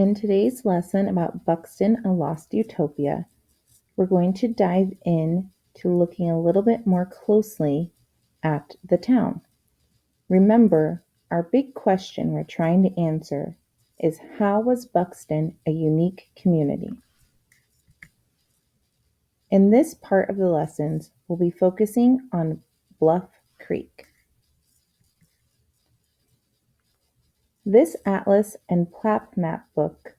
In today's lesson about Buxton, a Lost Utopia, we're going to dive in to looking a little bit more closely at the town. Remember, our big question we're trying to answer is, how was Buxton a unique community? In this part of the lessons, we'll be focusing on Bluff Creek. This atlas and plat map book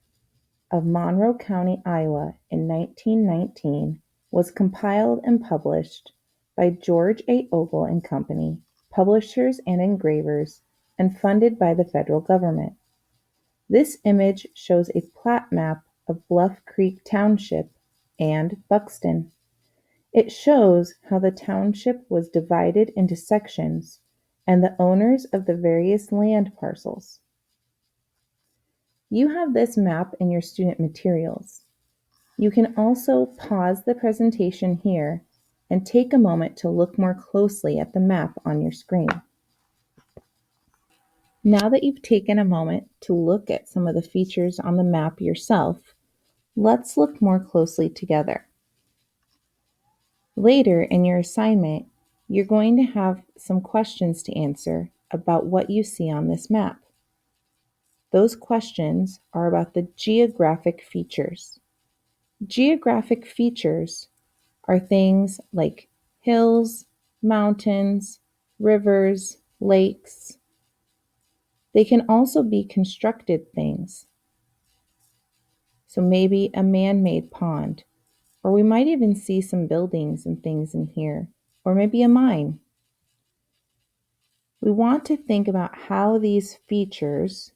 of Monroe County, Iowa in 1919 was compiled and published by George A. Ogle and Company, publishers and engravers, and funded by the federal government. This image shows a plat map of Bluff Creek Township and Buxton. It shows how the township was divided into sections and the owners of the various land parcels. You have this map in your student materials. You can also pause the presentation here and take a moment to look more closely at the map on your screen. Now that you've taken a moment to look at some of the features on the map yourself, let's look more closely together. Later in your assignment, you're going to have some questions to answer about what you see on this map. Those questions are about the geographic features. Geographic features are things like hills, mountains, rivers, lakes. They can also be constructed things. So maybe a man-made pond, or we might even see some buildings and things in here, or maybe a mine. We want to think about how these features,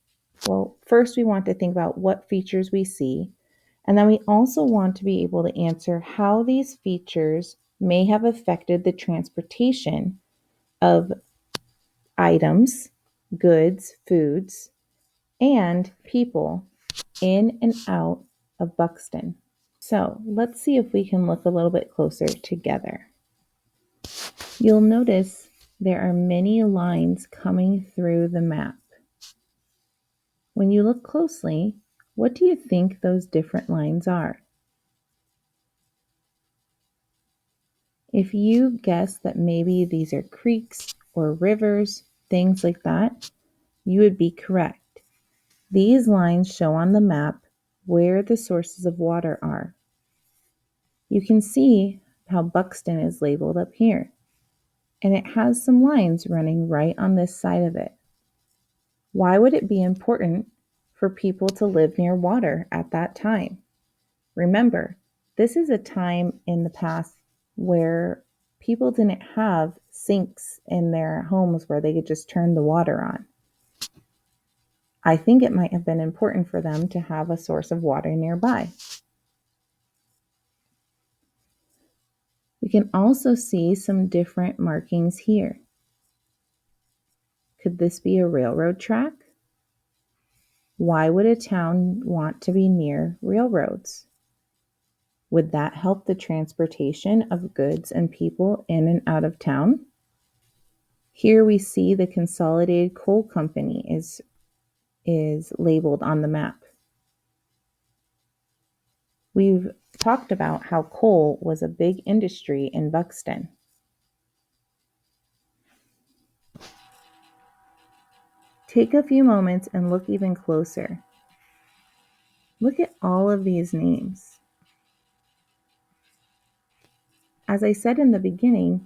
first we want to think about what features we see, and then we also want to be able to answer how these features may have affected the transportation of items, goods, foods, and people in and out of Buxton. So let's see if we can look a little bit closer together. You'll notice there are many lines coming through the map. When you look closely, what do you think those different lines are? If you guess that maybe these are creeks or rivers, things like that, you would be correct. These lines show on the map where the sources of water are. You can see how Buxton is labeled up here, and it has some lines running right on this side of it. Why would it be important for people to live near water at that time? Remember, this is a time in the past where people didn't have sinks in their homes where they could just turn the water on. I think it might have been important for them to have a source of water nearby. We can also see some different markings here. Could this be a railroad track? Why would a town want to be near railroads? Would that help the transportation of goods and people in and out of town? Here we see the Consolidated Coal Company is labeled on the map. We've talked about how coal was a big industry in Buxton. Take a few moments and look even closer. Look at all of these names. As I said in the beginning,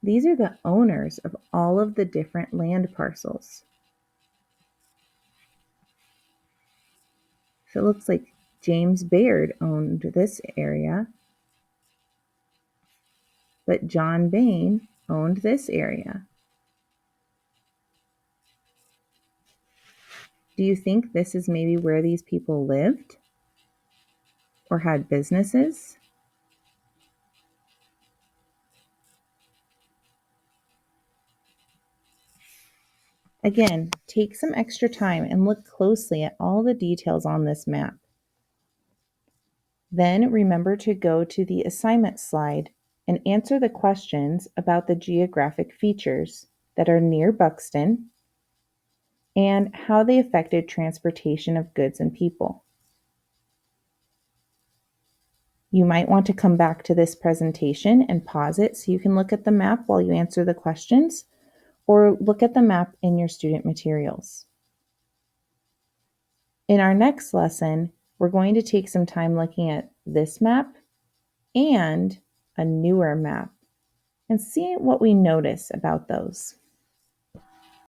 these are the owners of all of the different land parcels. So it looks like James Baird owned this area, but John Bain owned this area. Do you think this is maybe where these people lived or had businesses? Again, take some extra time and look closely at all the details on this map. Then remember to go to the assignment slide and answer the questions about the geographic features that are near Buxton and how they affected transportation of goods and people. You might want to come back to this presentation and pause it so you can look at the map while you answer the questions, or look at the map in your student materials. In our next lesson, we're going to take some time looking at this map and a newer map and see what we notice about those.